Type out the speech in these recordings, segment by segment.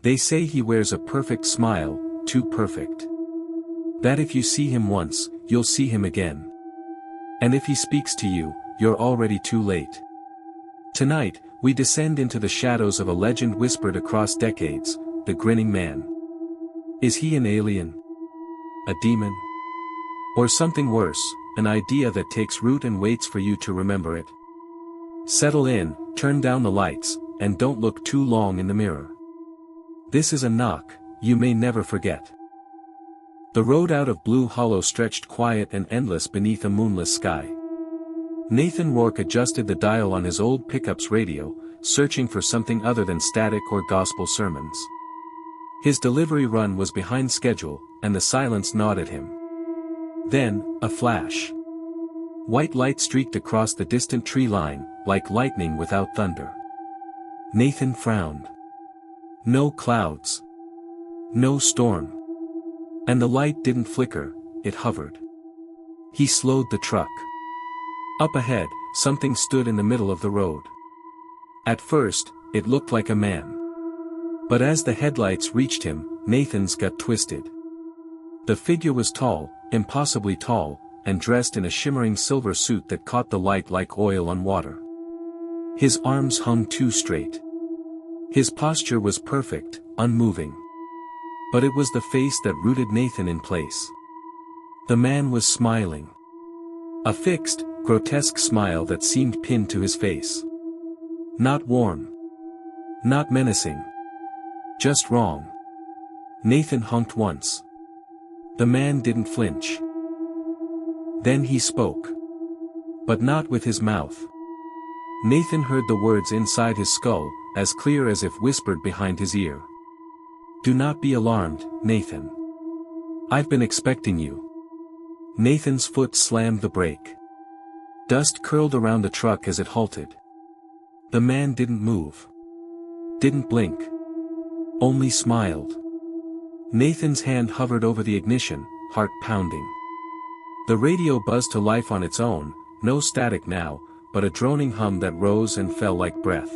They say he wears a perfect smile, too perfect. That if you see him once, you'll see him again. And if he speaks to you, you're already too late. Tonight, we descend into the shadows of a legend whispered across decades, the Grinning Man. Is he an alien? A demon? Or something worse, an idea that takes root and waits for you to remember it? Settle in, turn down the lights, and don't look too long in the mirror. This is a knock you may never forget. The road out of Blue Hollow stretched quiet and endless beneath a moonless sky. Nathan Rourke adjusted the dial on his old pickup's radio, searching for something other than static or gospel sermons. His delivery run was behind schedule, and the silence gnawed at him. Then, a flash. White light streaked across the distant tree line, like lightning without thunder. Nathan frowned. No clouds. No storm. And the light didn't flicker, it hovered. He slowed the truck. Up ahead, something stood in the middle of the road. At first, it looked like a man. But as the headlights reached him, Nathan's gut twisted. The figure was tall, impossibly tall, and dressed in a shimmering silver suit that caught the light like oil on water. His arms hung too straight. His posture was perfect, unmoving. But it was the face that rooted Nathan in place. The man was smiling. A fixed, grotesque smile that seemed pinned to his face. Not warm. Not menacing. Just wrong. Nathan honked once. The man didn't flinch. Then he spoke. But not with his mouth. Nathan heard the words inside his skull, as clear as if whispered behind his ear. Do not be alarmed, Nathan. I've been expecting you. Nathan's foot slammed the brake. Dust curled around the truck as it halted. The man didn't move. Didn't blink. Only smiled. Nathan's hand hovered over the ignition, heart pounding. The radio buzzed to life on its own, no static now, but a droning hum that rose and fell like breath.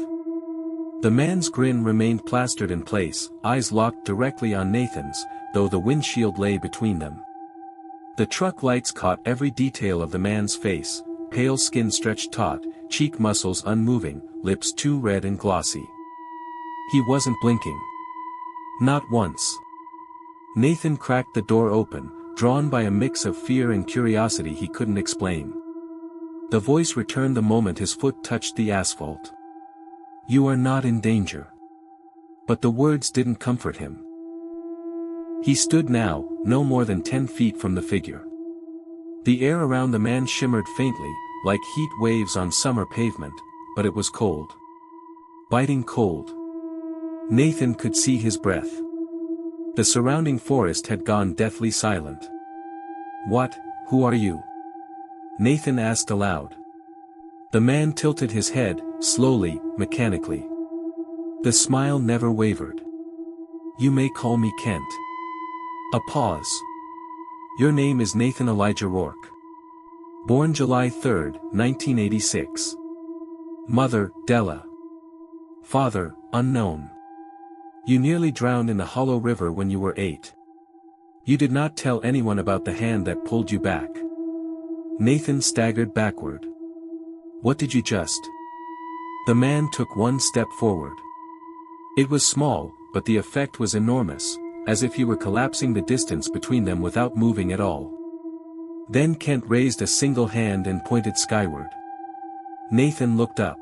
The man's grin remained plastered in place, eyes locked directly on Nathan's, though the windshield lay between them. The truck lights caught every detail of the man's face, pale skin stretched taut, cheek muscles unmoving, lips too red and glossy. He wasn't blinking. Not once. Nathan cracked the door open, drawn by a mix of fear and curiosity he couldn't explain. The voice returned the moment his foot touched the asphalt. You are not in danger. But the words didn't comfort him. He stood now, no more than 10 feet from the figure. The air around the man shimmered faintly, like heat waves on summer pavement, but it was cold. Biting cold. Nathan could see his breath. The surrounding forest had gone deathly silent. Who are you? Nathan asked aloud. The man tilted his head, slowly, mechanically. The smile never wavered. You may call me Kent. A pause. Your name is Nathan Elijah Rourke. Born July 3, 1986. Mother, Della. Father, unknown. You nearly drowned in the Hollow River when you were 8. You did not tell anyone about the hand that pulled you back. Nathan staggered backward. What did you just? The man took one step forward. It was small, but the effect was enormous, as if he were collapsing the distance between them without moving at all. Then Kent raised a single hand and pointed skyward. Nathan looked up.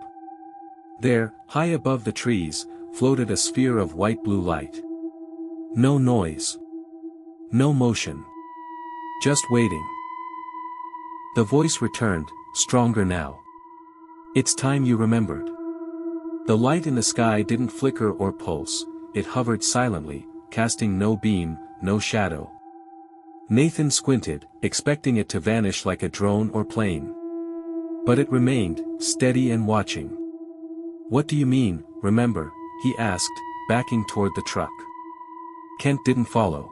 There, high above the trees, floated a sphere of white-blue light. No noise. No motion. Just waiting. The voice returned, stronger now. It's time you remembered. The light in the sky didn't flicker or pulse, it hovered silently, casting no beam, no shadow. Nathan squinted, expecting it to vanish like a drone or plane. But it remained, steady and watching. What do you mean, remember? He asked, backing toward the truck. Kent didn't follow.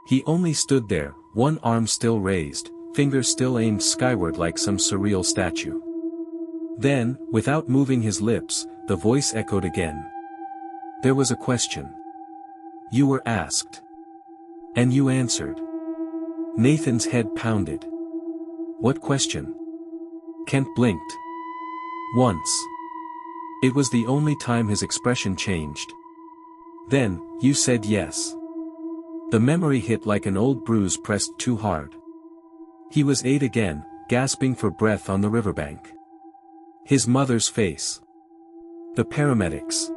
He only stood there, one arm still raised, fingers still aimed skyward like some surreal statue. Then, without moving his lips, the voice echoed again. There was a question. You were asked. And you answered. Nathan's head pounded. What question? Kent blinked. Once. It was the only time his expression changed. Then, you said yes. The memory hit like an old bruise pressed too hard. He was 8 again, gasping for breath on the riverbank. His mother's face. The paramedics.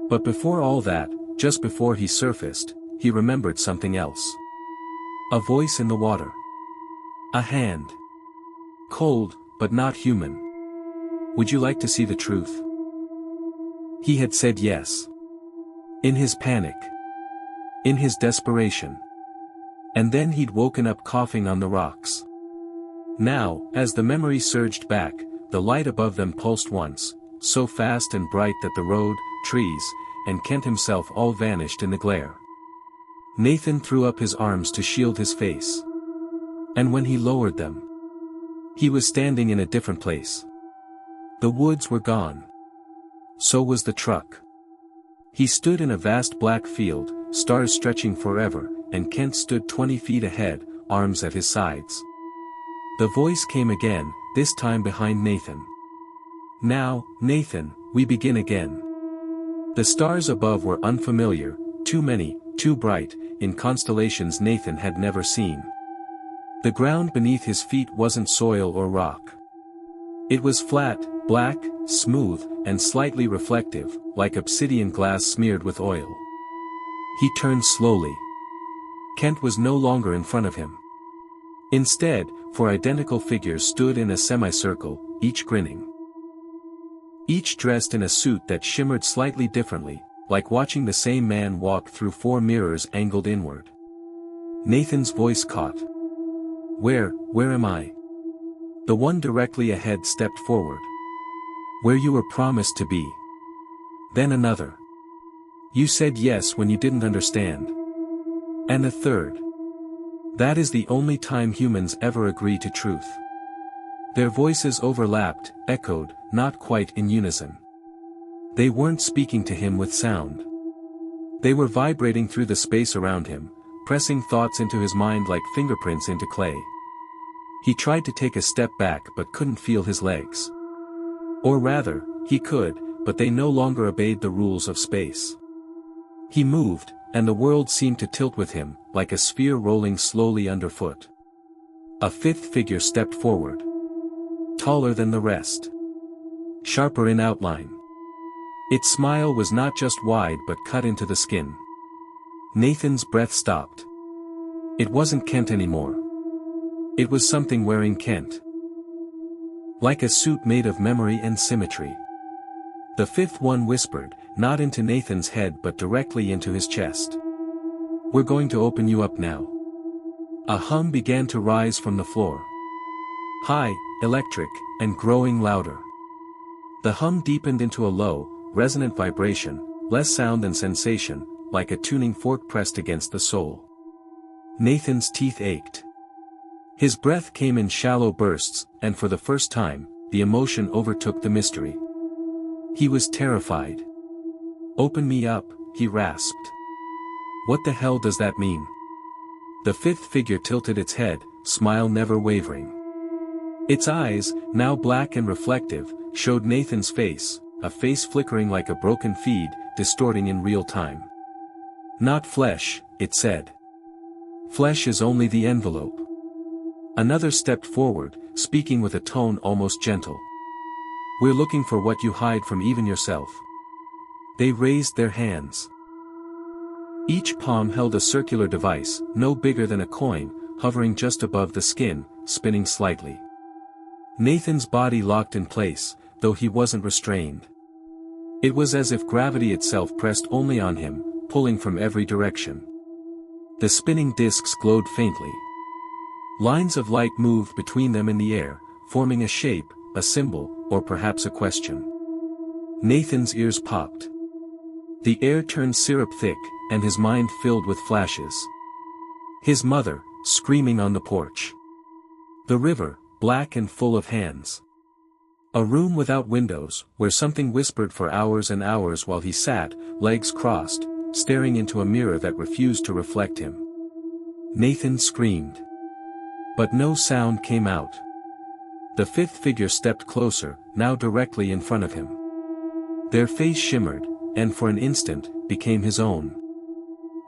But before all that, just before he surfaced, he remembered something else. A voice in the water. A hand. Cold, but not human. Would you like to see the truth? He had said yes. In his panic. In his desperation. And then he'd woken up coughing on the rocks. Now, as the memory surged back, the light above them pulsed once, so fast and bright that the road, trees, and Kent himself all vanished in the glare. Nathan threw up his arms to shield his face. And when he lowered them, he was standing in a different place. The woods were gone. So was the truck. He stood in a vast black field, stars stretching forever, and Kent stood 20 feet ahead, arms at his sides. The voice came again, this time behind Nathan. Now, Nathan, we begin again. The stars above were unfamiliar, too many, too bright, in constellations Nathan had never seen. The ground beneath his feet wasn't soil or rock. It was flat, black, smooth, and slightly reflective, like obsidian glass smeared with oil. He turned slowly. Kent was no longer in front of him. Instead, 4 identical figures stood in a semicircle, each grinning. Each dressed in a suit that shimmered slightly differently, like watching the same man walk through 4 mirrors angled inward. Nathan's voice caught. Where am I? The one directly ahead stepped forward. Where you were promised to be. Then another. You said yes when you didn't understand. And a third. That is the only time humans ever agree to truth. Their voices overlapped, echoed, not quite in unison. They weren't speaking to him with sound. They were vibrating through the space around him, pressing thoughts into his mind like fingerprints into clay. He tried to take a step back but couldn't feel his legs. Or rather, he could, but they no longer obeyed the rules of space. He moved, and the world seemed to tilt with him, like a sphere rolling slowly underfoot. A 5th figure stepped forward. Taller than the rest. Sharper in outline. Its smile was not just wide but cut into the skin. Nathan's breath stopped. It wasn't Kent anymore. It was something wearing Kent. Like a suit made of memory and symmetry. The 5th one whispered, not into Nathan's head but directly into his chest. We're going to open you up now. A hum began to rise from the floor. High, electric, and growing louder. The hum deepened into a low, resonant vibration, less sound than sensation, like a tuning fork pressed against the soul. Nathan's teeth ached. His breath came in shallow bursts, and for the first time, the emotion overtook the mystery. He was terrified. Open me up, he rasped. What the hell does that mean? The 5th figure tilted its head, smile never wavering. Its eyes, now black and reflective, showed Nathan's face, a face flickering like a broken feed, distorting in real time. Not flesh, it said. Flesh is only the envelope. Another stepped forward, speaking with a tone almost gentle. We're looking for what you hide from even yourself. They raised their hands. Each palm held a circular device, no bigger than a coin, hovering just above the skin, spinning slightly. Nathan's body locked in place, though he wasn't restrained. It was as if gravity itself pressed only on him, pulling from every direction. The spinning discs glowed faintly. Lines of light moved between them in the air, forming a shape, a symbol, or perhaps a question. Nathan's ears popped. The air turned syrup thick, and his mind filled with flashes. His mother, screaming on the porch. The river, black and full of hands. A room without windows, where something whispered for hours and hours while he sat, legs crossed, staring into a mirror that refused to reflect him. Nathan screamed. But no sound came out. The fifth figure stepped closer, now directly in front of him. Their face shimmered, and for an instant, became his own.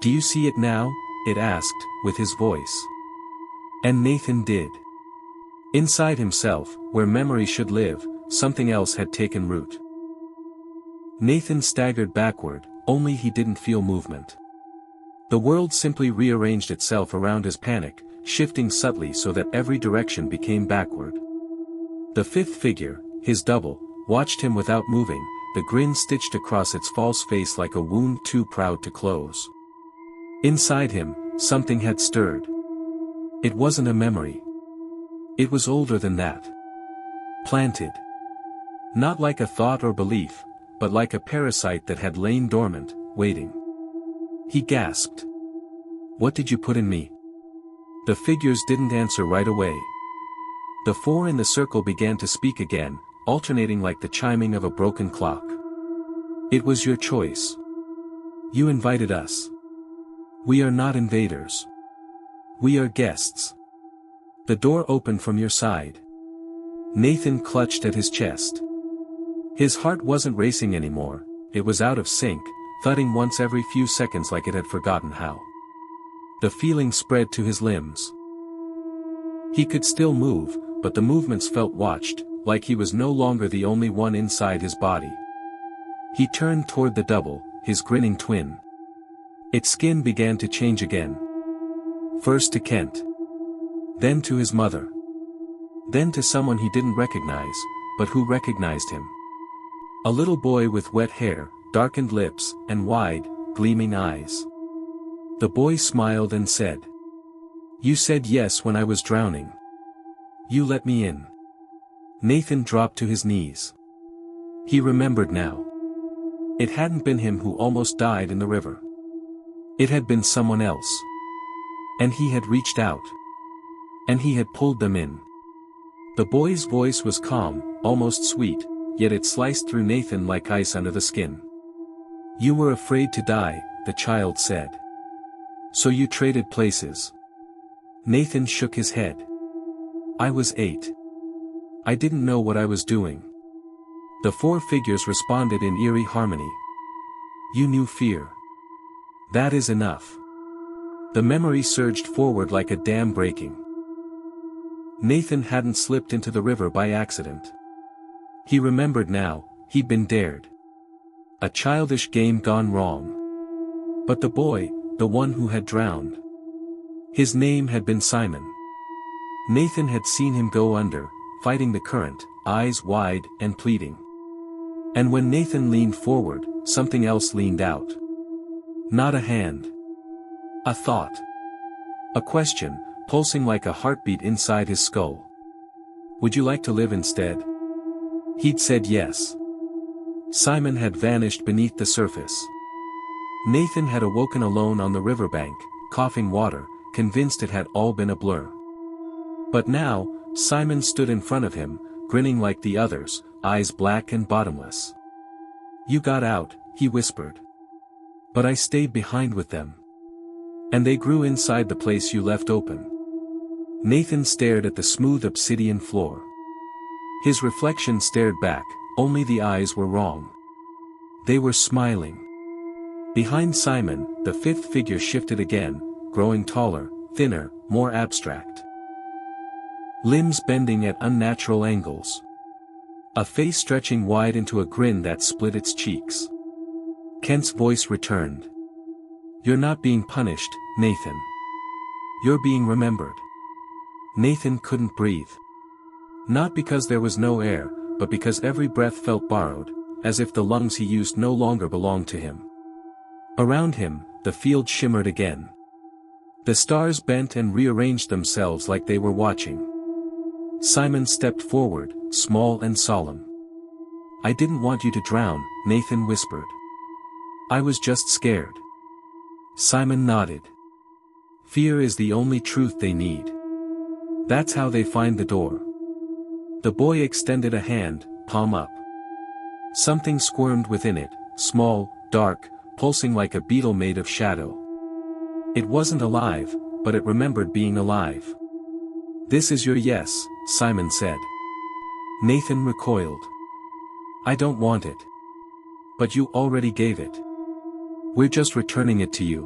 "Do you see it now?" it asked, with his voice. And Nathan did. Inside himself, where memory should live, something else had taken root. Nathan staggered backward, only he didn't feel movement. The world simply rearranged itself around his panic, shifting subtly so that every direction became backward. The fifth figure, his double, watched him without moving, the grin stitched across its false face like a wound too proud to close. Inside him, something had stirred. It wasn't a memory. It was older than that. Planted. Not like a thought or belief, but like a parasite that had lain dormant, waiting. He gasped. "What did you put in me?" The figures didn't answer right away. The four in the circle began to speak again, alternating like the chiming of a broken clock. "It was your choice. You invited us. We are not invaders. We are guests. The door opened from your side." Nathan clutched at his chest. His heart wasn't racing anymore, it was out of sync, thudding once every few seconds like it had forgotten how. The feeling spread to his limbs. He could still move, but the movements felt watched, like he was no longer the only one inside his body. He turned toward the double, his grinning twin. Its skin began to change again. First to Kent. Then to his mother. Then to someone he didn't recognize, but who recognized him. A little boy with wet hair, darkened lips, and wide, gleaming eyes. The boy smiled and said, "You said yes when I was drowning. You let me in." Nathan dropped to his knees. He remembered now. It hadn't been him who almost died in the river. It had been someone else. And he had reached out. And he had pulled them in. The boy's voice was calm, almost sweet, yet it sliced through Nathan like ice under the skin. "You were afraid to die," the child said. "So you traded places." Nathan shook his head. "I was 8. I didn't know what I was doing." The four figures responded in eerie harmony. "You knew fear. That is enough." The memory surged forward like a dam breaking. Nathan hadn't slipped into the river by accident. He remembered now, he'd been dared. A childish game gone wrong. But the boy, the one who had drowned. His name had been Simon. Nathan had seen him go under, fighting the current, eyes wide and pleading. And when Nathan leaned forward, something else leaned out. Not a hand. A thought. A question, pulsing like a heartbeat inside his skull. "Would you like to live instead?" He'd said yes. Simon had vanished beneath the surface. Nathan had awoken alone on the riverbank, coughing water, convinced it had all been a blur. But now, Simon stood in front of him, grinning like the others, eyes black and bottomless. "You got out," he whispered. "But I stayed behind with them. And they grew inside the place you left open." Nathan stared at the smooth obsidian floor. His reflection stared back, only the eyes were wrong. They were smiling. Behind Simon, the fifth figure shifted again, growing taller, thinner, more abstract. Limbs bending at unnatural angles. A face stretching wide into a grin that split its cheeks. Kent's voice returned. "You're not being punished, Nathan. You're being remembered." Nathan couldn't breathe. Not because there was no air, but because every breath felt borrowed, as if the lungs he used no longer belonged to him. Around him, the field shimmered again. The stars bent and rearranged themselves like they were watching. Simon stepped forward, small and solemn. "I didn't want you to drown," Nathan whispered. "I was just scared." Simon nodded. "Fear is the only truth they need. That's how they find the door." The boy extended a hand, palm up. Something squirmed within it, small, dark, pulsing like a beetle made of shadow. It wasn't alive, but it remembered being alive. "This is your yes," Simon said. Nathan recoiled. "I don't want it." "But you already gave it. We're just returning it to you."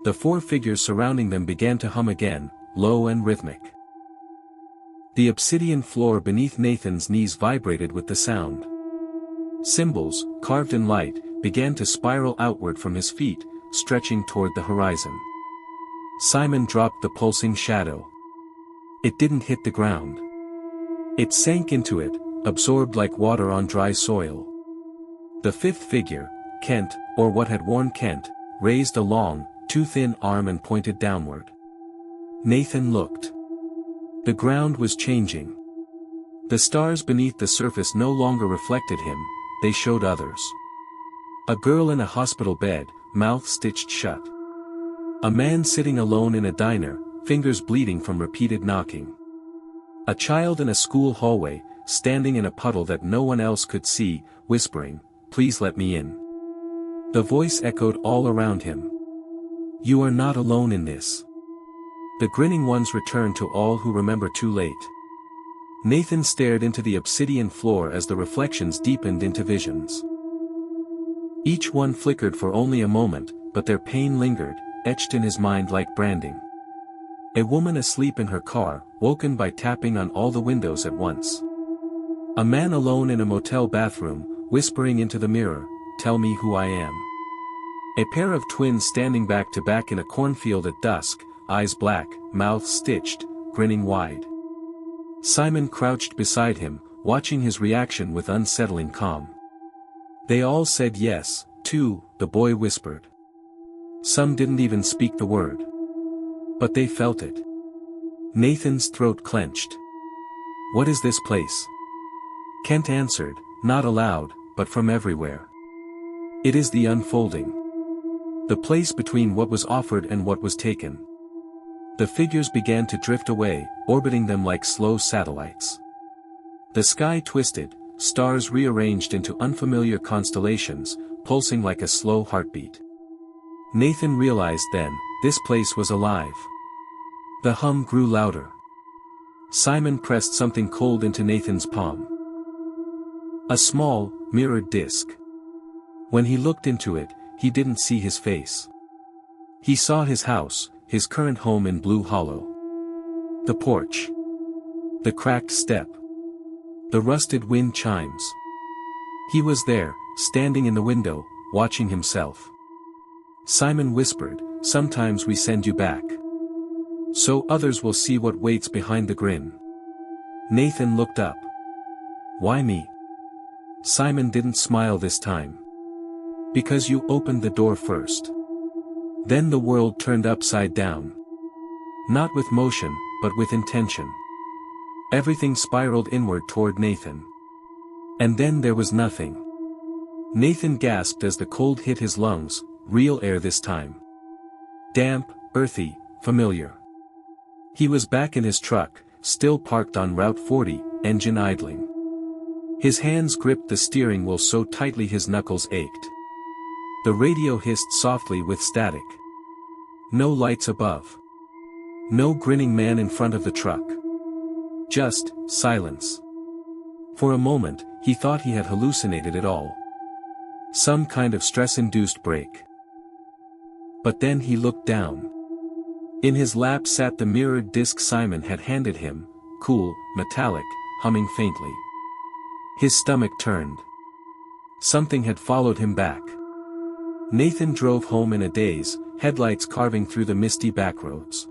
The four figures surrounding them began to hum again, low and rhythmic. The obsidian floor beneath Nathan's knees vibrated with the sound. Symbols, carved in light, began to spiral outward from his feet, stretching toward the horizon. Simon dropped the pulsing shadow. It didn't hit the ground. It sank into it, absorbed like water on dry soil. The fifth figure, Kent, or what had worn Kent, raised a long, too thin arm and pointed downward. Nathan looked. The ground was changing. The stars beneath the surface no longer reflected him, they showed others. A girl in a hospital bed, mouth stitched shut. A man sitting alone in a diner, fingers bleeding from repeated knocking. A child in a school hallway, standing in a puddle that no one else could see, whispering, "Please let me in." The voice echoed all around him. "You are not alone in this." The grinning ones returned to all who remember too late. Nathan stared into the obsidian floor as the reflections deepened into visions. Each one flickered for only a moment, but their pain lingered, etched in his mind like branding. A woman asleep in her car, woken by tapping on all the windows at once. A man alone in a motel bathroom, whispering into the mirror, "Tell me who I am." A pair of twins standing back to back in a cornfield at dusk, eyes black, mouth stitched, grinning wide. Simon crouched beside him, watching his reaction with unsettling calm. "They all said yes, too," the boy whispered. "Some didn't even speak the word. But they felt it." Nathan's throat clenched. "What is this place?" Kent answered, not aloud, but from everywhere. "It is the unfolding. The place between what was offered and what was taken." The figures began to drift away, orbiting them like slow satellites. The sky twisted, stars rearranged into unfamiliar constellations, pulsing like a slow heartbeat. Nathan realized then, this place was alive. The hum grew louder. Simon pressed something cold into Nathan's palm. A small, mirrored disc. When he looked into it, he didn't see his face. He saw his house, his current home in Blue Hollow. The porch. The cracked step. The rusted wind chimes. He was there, standing in the window, watching himself. Simon whispered, "Sometimes we send you back. So others will see what waits behind the grin." Nathan looked up. "Why me?" Simon didn't smile this time. "Because you opened the door first." Then the world turned upside down. Not with motion, but with intention. Everything spiraled inward toward Nathan. And then there was nothing. Nathan gasped as the cold hit his lungs, real air this time. Damp, earthy, familiar. He was back in his truck, still parked on Route 40, engine idling. His hands gripped the steering wheel so tightly his knuckles ached. The radio hissed softly with static. No lights above. No grinning man in front of the truck. Just silence. For a moment, he thought he had hallucinated it all. Some kind of stress-induced break. But then he looked down. In his lap sat the mirrored disc Simon had handed him, cool, metallic, humming faintly. His stomach turned. Something had followed him back. Nathan drove home in a daze, headlights carving through the misty backroads.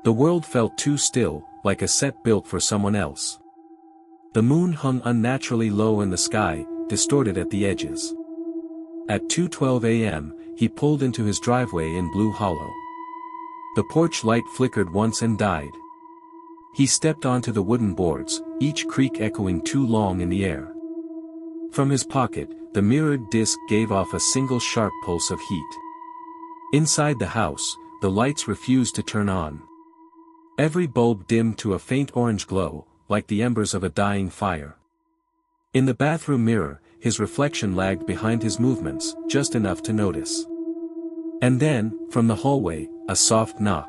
The world felt too still, like a set built for someone else. The moon hung unnaturally low in the sky, distorted at the edges. At 2:12 a.m., he pulled into his driveway in Blue Hollow. The porch light flickered once and died. He stepped onto the wooden boards, each creak echoing too long in the air. From his pocket, the mirrored disc gave off a single sharp pulse of heat. Inside the house, the lights refused to turn on. Every bulb dimmed to a faint orange glow, like the embers of a dying fire. In the bathroom mirror, his reflection lagged behind his movements, just enough to notice. And then, from the hallway, a soft knock.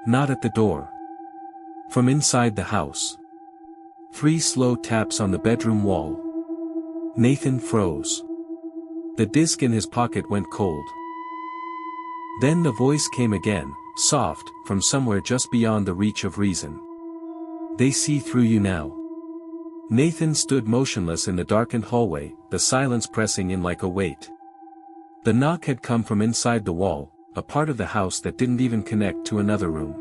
Not at the door. From inside the house. 3 slow taps on the bedroom wall. Nathan froze. The disc in his pocket went cold. Then the voice came again, soft, from somewhere just beyond the reach of reason. They see through you now. Nathan stood motionless in the darkened hallway, the silence pressing in like a weight. The knock had come from inside the wall, a part of the house that didn't even connect to another room.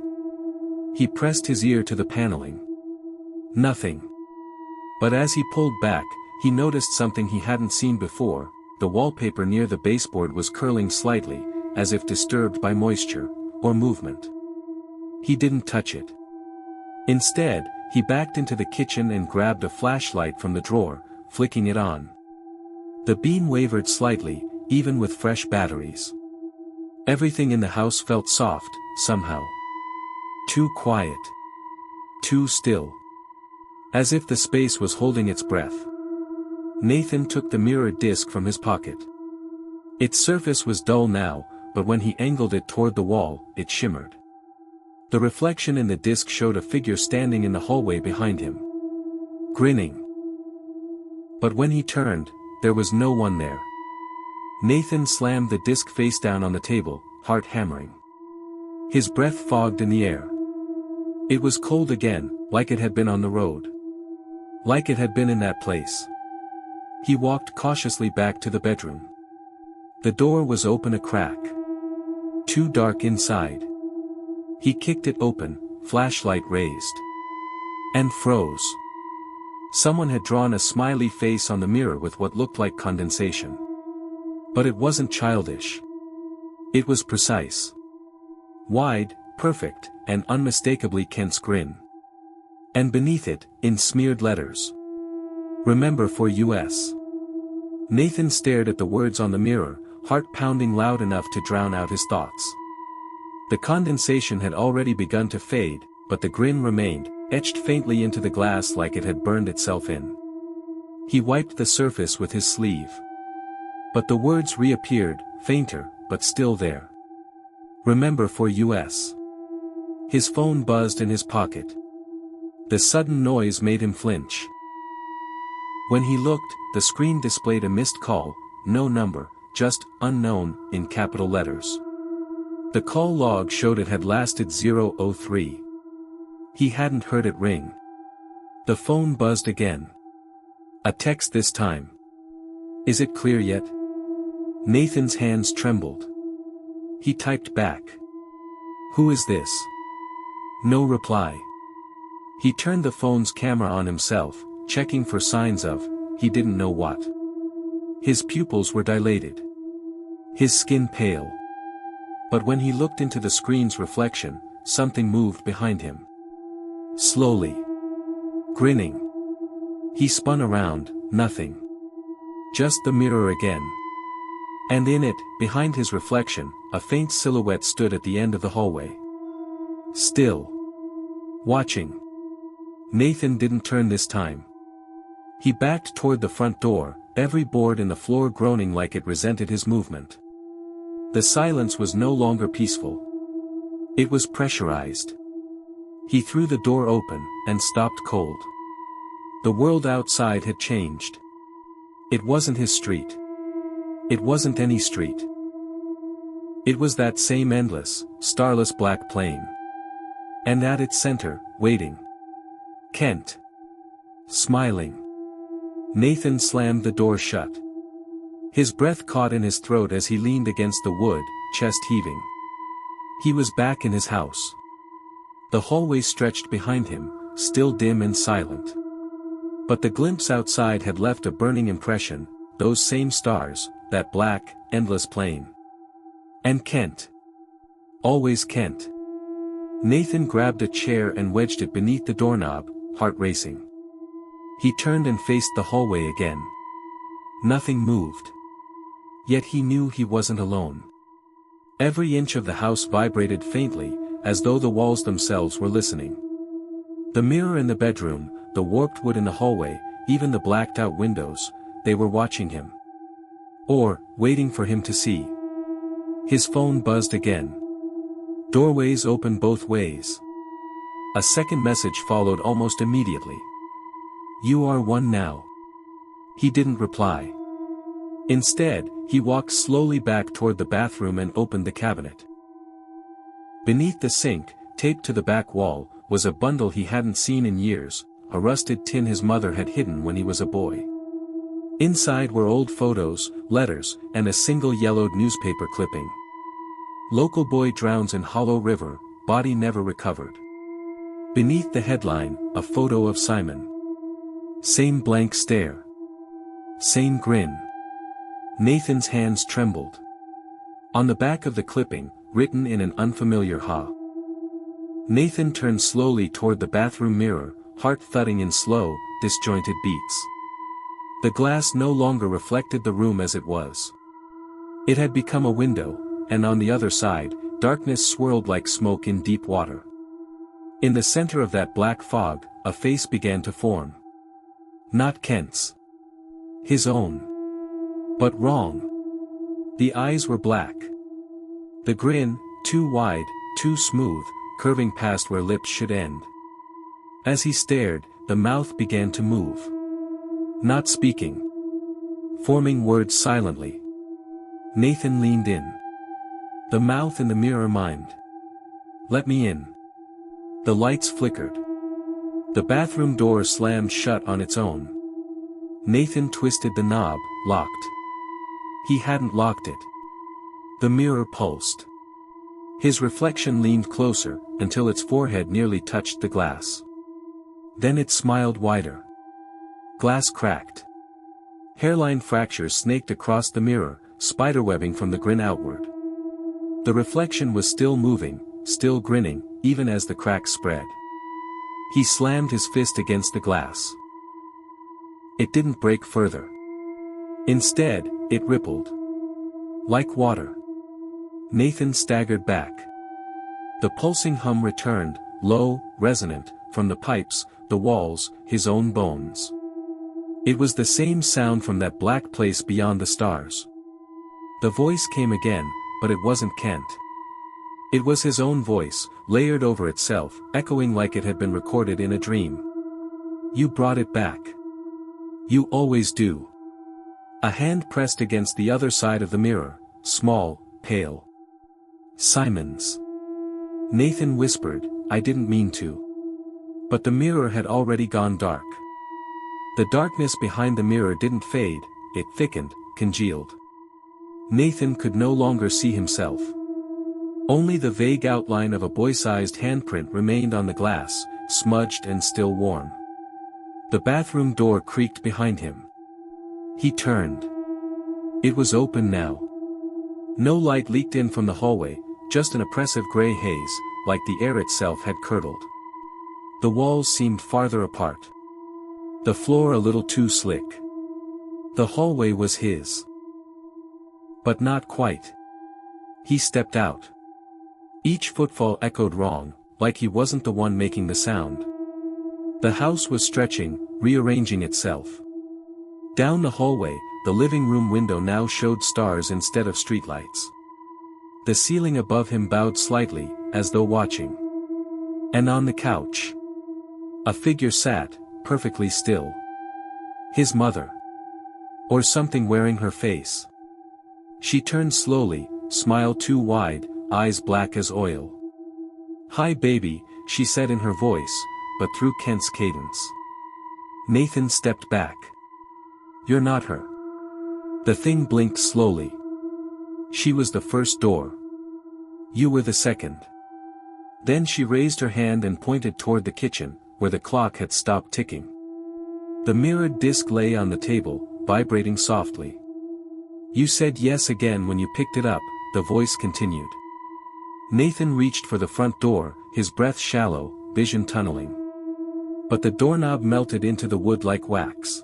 He pressed his ear to the paneling. Nothing. But as he pulled back, he noticed something he hadn't seen before. The wallpaper near the baseboard was curling slightly, as if disturbed by moisture, or movement. He didn't touch it. Instead, he backed into the kitchen and grabbed a flashlight from the drawer, flicking it on. The beam wavered slightly, even with fresh batteries. Everything in the house felt soft, somehow. Too quiet. Too still. As if the space was holding its breath. Nathan took the mirror disc from his pocket. Its surface was dull now, but when he angled it toward the wall, it shimmered. The reflection in the disc showed a figure standing in the hallway behind him. Grinning. But when he turned, there was no one there. Nathan slammed the disc face down on the table, heart hammering. His breath fogged in the air. It was cold again, like it had been on the road. Like it had been in that place. He walked cautiously back to the bedroom. The door was open a crack. Too dark inside. He kicked it open, flashlight raised. And froze. Someone had drawn a smiley face on the mirror with what looked like condensation. But it wasn't childish. It was precise. Wide, perfect, and unmistakably Kent's grin. And beneath it, in smeared letters. Remember for US. Nathan stared at the words on the mirror, heart pounding loud enough to drown out his thoughts. The condensation had already begun to fade, but the grin remained, etched faintly into the glass like it had burned itself in. He wiped the surface with his sleeve. But the words reappeared, fainter, but still there. Remember for US. His phone buzzed in his pocket. The sudden noise made him flinch. When he looked, the screen displayed a missed call, no number, just unknown, in capital letters. The call log showed it had lasted 003. He hadn't heard it ring. The phone buzzed again. A text this time. Is it clear yet? Nathan's hands trembled. He typed back. Who is this? No reply. He turned the phone's camera on himself, checking for signs of, he didn't know what. His pupils were dilated. His skin pale. But when he looked into the screen's reflection, something moved behind him. Slowly. Grinning. He spun around, nothing. Just the mirror again. And in it, behind his reflection, a faint silhouette stood at the end of the hallway. Still. Watching. Nathan didn't turn this time. He backed toward the front door, every board in the floor groaning like it resented his movement. The silence was no longer peaceful. It was pressurized. He threw the door open, and stopped cold. The world outside had changed. It wasn't his street. It wasn't any street. It was that same endless, starless black plain. And at its center, waiting. Kent. Smiling. Nathan slammed the door shut. His breath caught in his throat as he leaned against the wood, chest heaving. He was back in his house. The hallway stretched behind him, still dim and silent. But the glimpse outside had left a burning impression, those same stars, that black, endless plain. And Kent. Always Kent. Nathan grabbed a chair and wedged it beneath the doorknob, heart racing. He turned and faced the hallway again. Nothing moved. Yet he knew he wasn't alone. Every inch of the house vibrated faintly, as though the walls themselves were listening. The mirror in the bedroom, the warped wood in the hallway, even the blacked-out windows, they were watching him. Or, waiting for him to see. His phone buzzed again. Doorways opened both ways. A second message followed almost immediately. "You are one now." He didn't reply. Instead, he walked slowly back toward the bathroom and opened the cabinet. Beneath the sink, taped to the back wall, was a bundle he hadn't seen in years, a rusted tin his mother had hidden when he was a boy. Inside were old photos, letters, and a single yellowed newspaper clipping. "Local boy drowns in Hollow River, body never recovered." Beneath the headline, a photo of Simon. Same blank stare. Same grin. Nathan's hands trembled. On the back of the clipping, written in an unfamiliar ha. Nathan turned slowly toward the bathroom mirror, heart thudding in slow, disjointed beats. The glass no longer reflected the room as it was. It had become a window, and on the other side, darkness swirled like smoke in deep water. In the center of that black fog, a face began to form. Not Kent's. His own. But wrong. The eyes were black. The grin, too wide, too smooth, curving past where lips should end. As he stared, the mouth began to move. Not speaking. Forming words silently. Nathan leaned in. The mouth in the mirror mimed. "Let me in." The lights flickered. The bathroom door slammed shut on its own. Nathan twisted the knob, locked. He hadn't locked it. The mirror pulsed. His reflection leaned closer, until its forehead nearly touched the glass. Then it smiled wider. Glass cracked. Hairline fractures snaked across the mirror, spiderwebbing from the grin outward. The reflection was still moving, still grinning, even as the cracks spread. He slammed his fist against the glass. It didn't break further. Instead, it rippled. Like water. Nathan staggered back. The pulsing hum returned, low, resonant, from the pipes, the walls, his own bones. It was the same sound from that black place beyond the stars. The voice came again, but it wasn't Kent. It was his own voice, layered over itself, echoing like it had been recorded in a dream. "You brought it back. You always do." A hand pressed against the other side of the mirror, small, pale. "Simon's." Nathan whispered, "I didn't mean to." But the mirror had already gone dark. The darkness behind the mirror didn't fade, it thickened, congealed. Nathan could no longer see himself. Only the vague outline of a boy-sized handprint remained on the glass, smudged and still warm. The bathroom door creaked behind him. He turned. It was open now. No light leaked in from the hallway, just an oppressive gray haze, like the air itself had curdled. The walls seemed farther apart. The floor a little too slick. The hallway was his. But not quite. He stepped out. Each footfall echoed wrong, like he wasn't the one making the sound. The house was stretching, rearranging itself. Down the hallway, the living room window now showed stars instead of streetlights. The ceiling above him bowed slightly, as though watching. And on the couch, a figure sat, perfectly still. His mother. Or something wearing her face. She turned slowly, smile too wide, eyes black as oil. "Hi baby," she said in her voice, but through Kent's cadence. Nathan stepped back. "You're not her." The thing blinked slowly. She was the first door. You were the second. Then she raised her hand and pointed toward the kitchen, where the clock had stopped ticking. The mirrored disc lay on the table, vibrating softly. "You said yes again when you picked it up," the voice continued. Nathan reached for the front door, his breath shallow, vision tunneling. But the doorknob melted into the wood like wax.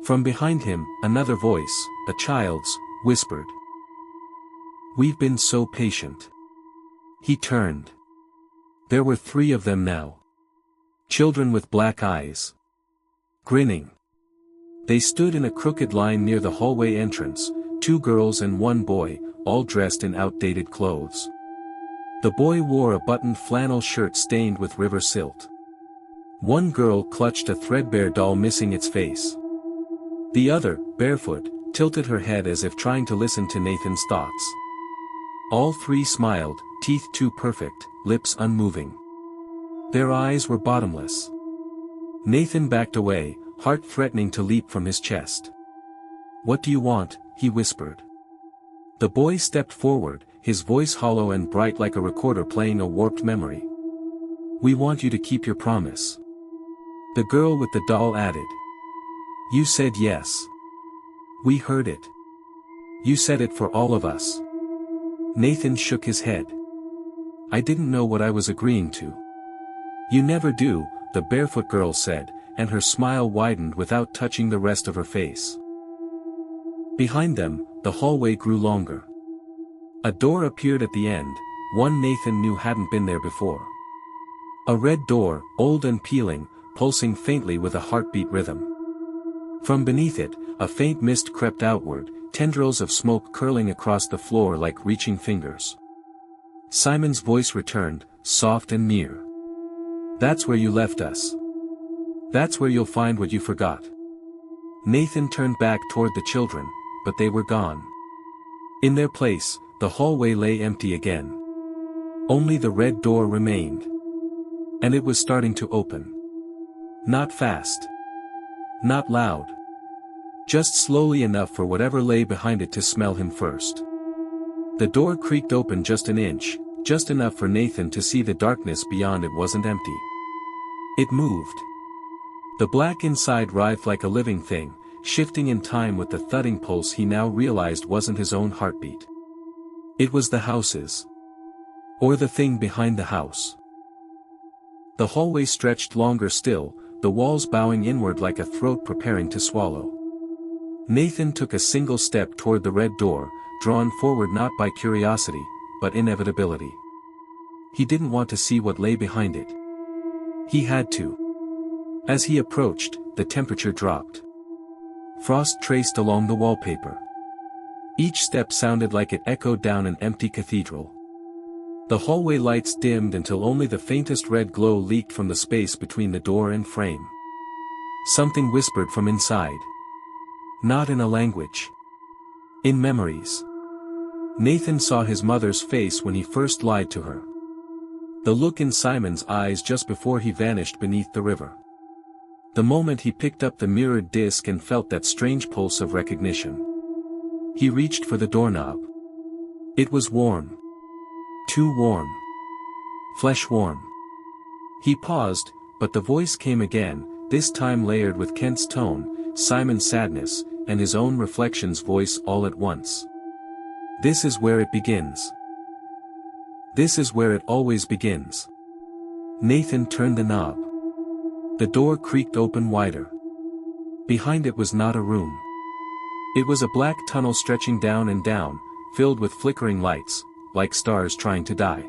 From behind him, another voice, a child's, whispered. "We've been so patient." He turned. There were 3 of them now. Children with black eyes. Grinning. They stood in a crooked line near the hallway entrance, 2 girls and 1 boy, all dressed in outdated clothes. The boy wore a buttoned flannel shirt stained with river silt. One girl clutched a threadbare doll missing its face. The other, barefoot, tilted her head as if trying to listen to Nathan's thoughts. All 3 smiled, teeth too perfect, lips unmoving. Their eyes were bottomless. Nathan backed away, heart threatening to leap from his chest. "What do you want?" he whispered. The boy stepped forward, his voice hollow and bright like a recorder playing a warped memory. "We want you to keep your promise." The girl with the doll added. "You said yes. We heard it. You said it for all of us." Nathan shook his head. "I didn't know what I was agreeing to." "You never do," the barefoot girl said, and her smile widened without touching the rest of her face. Behind them, the hallway grew longer. A door appeared at the end, one Nathan knew hadn't been there before. A red door, old and peeling, pulsing faintly with a heartbeat rhythm. From beneath it, a faint mist crept outward, tendrils of smoke curling across the floor like reaching fingers. Simon's voice returned, soft and near. "That's where you left us. That's where you'll find what you forgot." Nathan turned back toward the children, but they were gone. In their place, the hallway lay empty again. Only the red door remained. And it was starting to open. Not fast. Not loud. Just slowly enough for whatever lay behind it to smell him first. The door creaked open just an inch, just enough for Nathan to see the darkness beyond. It wasn't empty. It moved. The black inside writhed like a living thing, shifting in time with the thudding pulse he now realized wasn't his own heartbeat. It was the house's. Or the thing behind the house. The hallway stretched longer still, the walls bowing inward like a throat preparing to swallow. Nathan took a single step toward the red door, drawn forward not by curiosity, but inevitability. He didn't want to see what lay behind it. He had to. As he approached, the temperature dropped. Frost traced along the wallpaper. Each step sounded like it echoed down an empty cathedral. The hallway lights dimmed until only the faintest red glow leaked from the space between the door and frame. Something whispered from inside. Not in a language. In memories. Nathan saw his mother's face when he first lied to her. The look in Simon's eyes just before he vanished beneath the river. The moment he picked up the mirrored disc and felt that strange pulse of recognition. He reached for the doorknob. It was warm. Too warm. Flesh warm. He paused, but the voice came again, this time layered with Kent's tone, Simon's sadness, and his own reflection's voice all at once. "This is where it begins. This is where it always begins." Nathan turned the knob. The door creaked open wider. Behind it was not a room. It was a black tunnel stretching down and down, filled with flickering lights, like stars trying to die.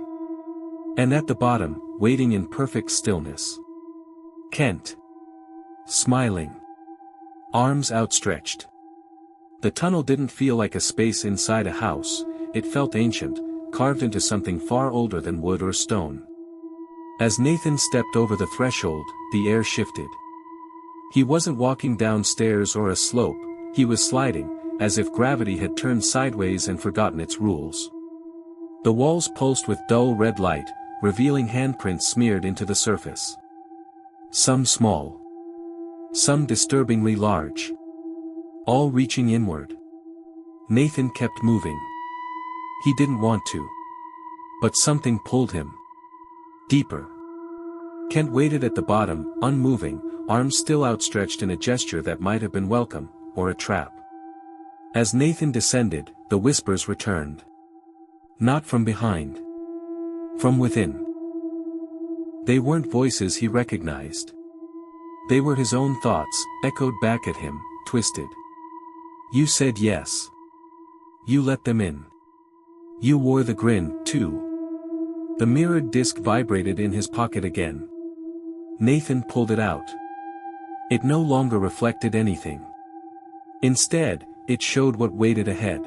And at the bottom, waiting in perfect stillness. Kent. Smiling. Arms outstretched. The tunnel didn't feel like a space inside a house, it felt ancient, carved into something far older than wood or stone. As Nathan stepped over the threshold, the air shifted. He wasn't walking down stairs or a slope, he was sliding, as if gravity had turned sideways and forgotten its rules. The walls pulsed with dull red light, revealing handprints smeared into the surface. Some small. Some disturbingly large. All reaching inward. Nathan kept moving. He didn't want to. But something pulled him. Deeper. Kent waited at the bottom, unmoving, arms still outstretched in a gesture that might have been welcome, or a trap. As Nathan descended, the whispers returned. Not from behind. From within. They weren't voices he recognized. They were his own thoughts, echoed back at him, twisted. "You said yes. You let them in. You wore the grin, too." The mirrored disc vibrated in his pocket again. Nathan pulled it out. It no longer reflected anything. Instead, it showed what waited ahead.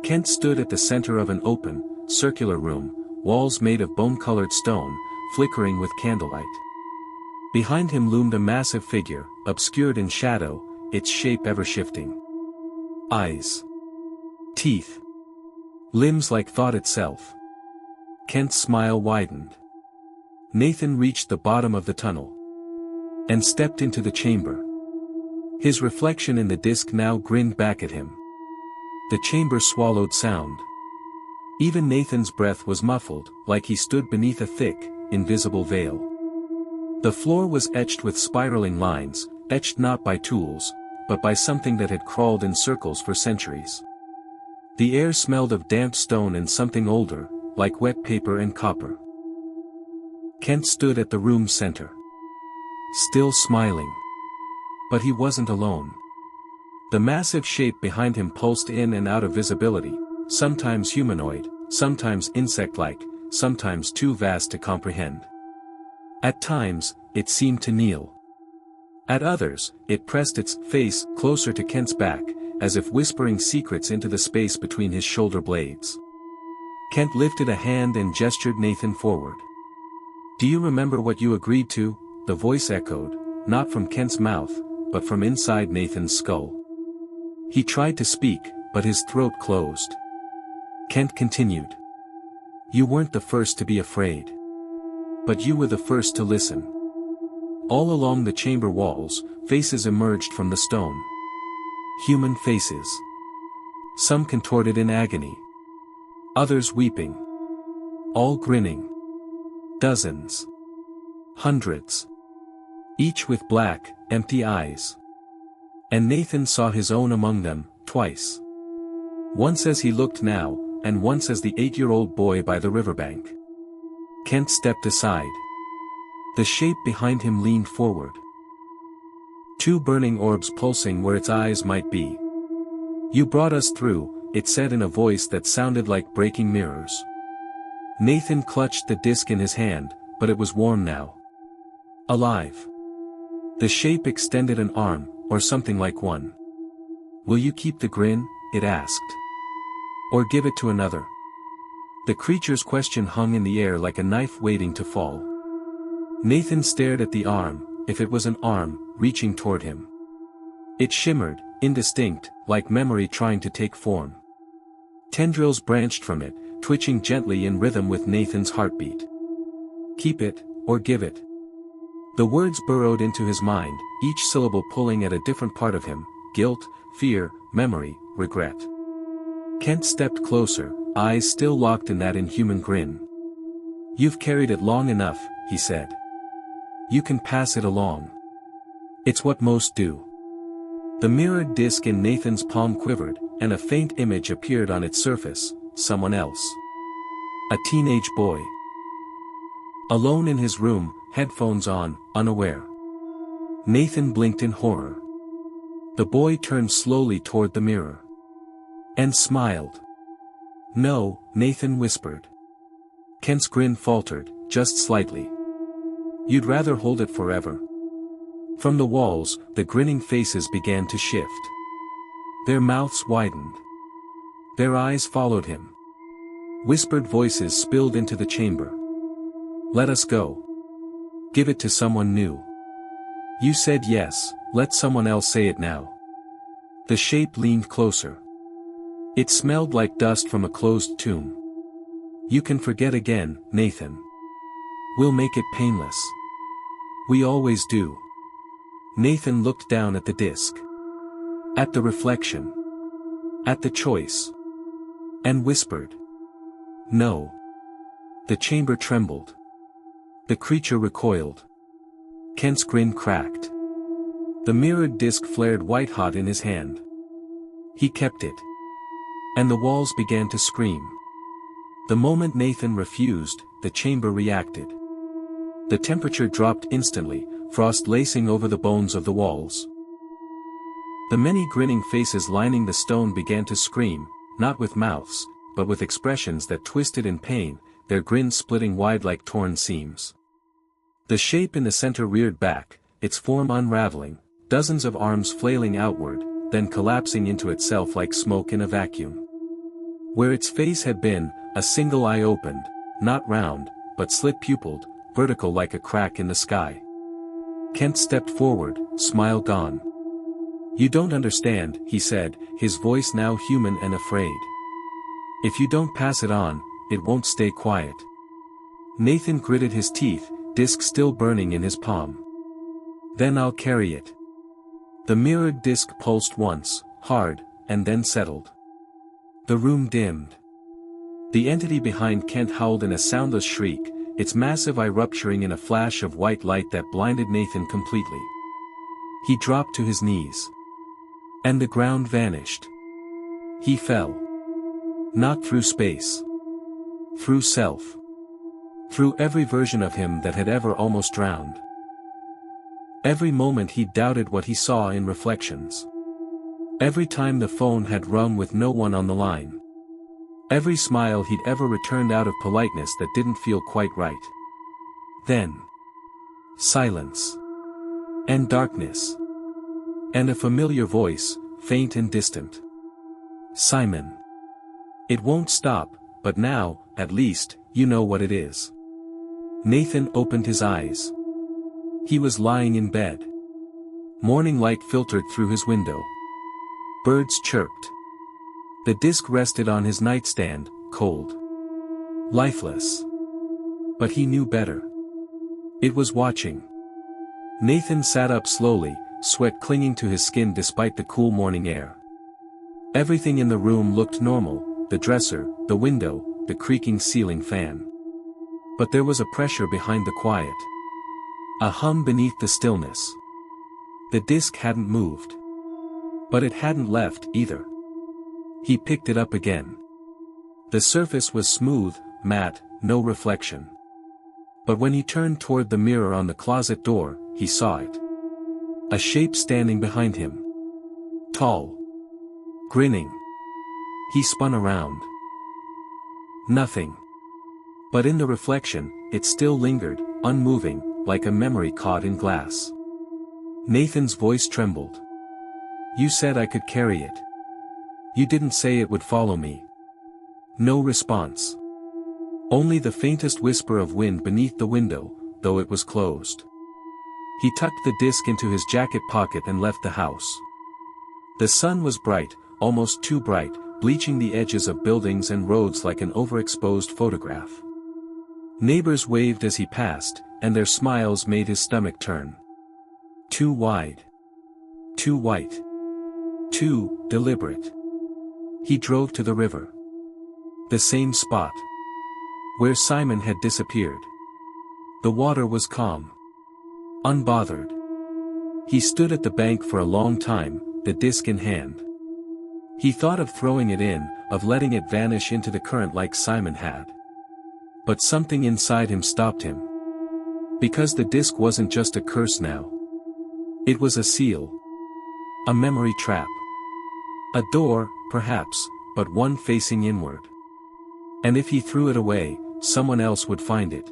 Kent stood at the center of an open, circular room, walls made of bone-colored stone, flickering with candlelight. Behind him loomed a massive figure, obscured in shadow, its shape ever-shifting. Eyes. Teeth. Limbs like thought itself. Kent's smile widened. Nathan reached the bottom of the tunnel. And stepped into the chamber. His reflection in the disk now grinned back at him. The chamber swallowed sound. Even Nathan's breath was muffled, like he stood beneath a thick, invisible veil. The floor was etched with spiraling lines, etched not by tools, but by something that had crawled in circles for centuries. The air smelled of damp stone and something older, like wet paper and copper. Kent stood at the room's center. Still smiling. But he wasn't alone. The massive shape behind him pulsed in and out of visibility, sometimes humanoid, sometimes insect-like, sometimes too vast to comprehend. At times, it seemed to kneel. At others, it pressed its face closer to Kent's back, as if whispering secrets into the space between his shoulder blades. Kent lifted a hand and gestured Nathan forward. "Do you remember what you agreed to?" the voice echoed, not from Kent's mouth, but from inside Nathan's skull. He tried to speak, but his throat closed. Kent continued. "You weren't the first to be afraid. But you were the first to listen." All along the chamber walls, faces emerged from the stone. Human faces. Some contorted in agony. Others weeping. All grinning. Dozens. Hundreds. Each with black, empty eyes. And Nathan saw his own among them, twice. Once as he looked now, and once as the 8-year-old boy by the riverbank. Kent stepped aside. The shape behind him leaned forward. Two burning orbs pulsing where its eyes might be. "You brought us through," it said in a voice that sounded like breaking mirrors. Nathan clutched the disc in his hand, but it was warm now. Alive. The shape extended an arm, or something like one. "Will you keep the grin?" it asked. "Or give it to another?" The creature's question hung in the air like a knife waiting to fall. Nathan stared at the arm, if it was an arm, reaching toward him. It shimmered, indistinct, like memory trying to take form. Tendrils branched from it, twitching gently in rhythm with Nathan's heartbeat. "Keep it, or give it." The words burrowed into his mind, each syllable pulling at a different part of him: guilt, fear, memory, regret. Kent stepped closer, eyes still locked in that inhuman grin. "You've carried it long enough," he said. "You can pass it along. It's what most do." The mirrored disc in Nathan's palm quivered, and a faint image appeared on its surface: someone else. A teenage boy. Alone in his room, headphones on, unaware. Nathan blinked in horror. The boy turned slowly toward the mirror. And smiled. "No," Nathan whispered. Kent's grin faltered, just slightly. "You'd rather hold it forever." From the walls, the grinning faces began to shift. Their mouths widened. Their eyes followed him. Whispered voices spilled into the chamber. "Let us go. Give it to someone new. You said yes, let someone else say it now." The shape leaned closer. It smelled like dust from a closed tomb. "You can forget again, Nathan. We'll make it painless. We always do." Nathan looked down at the disc. At the reflection. At the choice. And whispered. "No." The chamber trembled. The creature recoiled. Kent's grin cracked. The mirrored disc flared white-hot in his hand. He kept it. And the walls began to scream. The moment Nathan refused, the chamber reacted. The temperature dropped instantly, frost lacing over the bones of the walls. The many grinning faces lining the stone began to scream, not with mouths, but with expressions that twisted in pain, their grins splitting wide like torn seams. The shape in the center reared back, its form unraveling, dozens of arms flailing outward, then collapsing into itself like smoke in a vacuum. Where its face had been, a single eye opened, not round, but slit-pupilled, vertical like a crack in the sky. Kent stepped forward, smile gone. "You don't understand," he said, his voice now human and afraid. "If you don't pass it on, it won't stay quiet." Nathan gritted his teeth, disc still burning in his palm. "Then I'll carry it." The mirrored disc pulsed once, hard, and then settled. The room dimmed. The entity behind Kent howled in a soundless shriek, its massive eye rupturing in a flash of white light that blinded Nathan completely. He dropped to his knees. And the ground vanished. He fell. Not through space. Through self. Through every version of him that had ever almost drowned. Every moment he doubted what he saw in reflections. Every time the phone had rung with no one on the line. Every smile he'd ever returned out of politeness that didn't feel quite right. Then. Silence. And darkness. And a familiar voice, faint and distant. "Simon. It won't stop, but now, at least, you know what it is." Nathan opened his eyes. He was lying in bed. Morning light filtered through his window. Birds chirped. The disc rested on his nightstand, cold. Lifeless. But he knew better. It was watching. Nathan sat up slowly, sweat clinging to his skin despite the cool morning air. Everything in the room looked normal, the dresser, the window, the creaking ceiling fan. But there was a pressure behind the quiet. A hum beneath the stillness. The disc hadn't moved. But it hadn't left, either. He picked it up again. The surface was smooth, matte, no reflection. But when he turned toward the mirror on the closet door, he saw it. A shape standing behind him. Tall. Grinning. He spun around. Nothing. But in the reflection, it still lingered, unmoving, like a memory caught in glass. Nathan's voice trembled. "You said I could carry it. You didn't say it would follow me." No response. Only the faintest whisper of wind beneath the window, though it was closed. He tucked the disc into his jacket pocket and left the house. The sun was bright, almost too bright, bleaching the edges of buildings and roads like an overexposed photograph. Neighbors waved as he passed, and their smiles made his stomach turn. Too wide. Too white. Too deliberate. He drove to the river. The same spot. Where Simon had disappeared. The water was calm. Unbothered. He stood at the bank for a long time, the disc in hand. He thought of throwing it in, of letting it vanish into the current like Simon had. But something inside him stopped him. Because the disc wasn't just a curse now. It was a seal. A memory trap. A door, perhaps, but one facing inward. And if he threw it away, someone else would find it.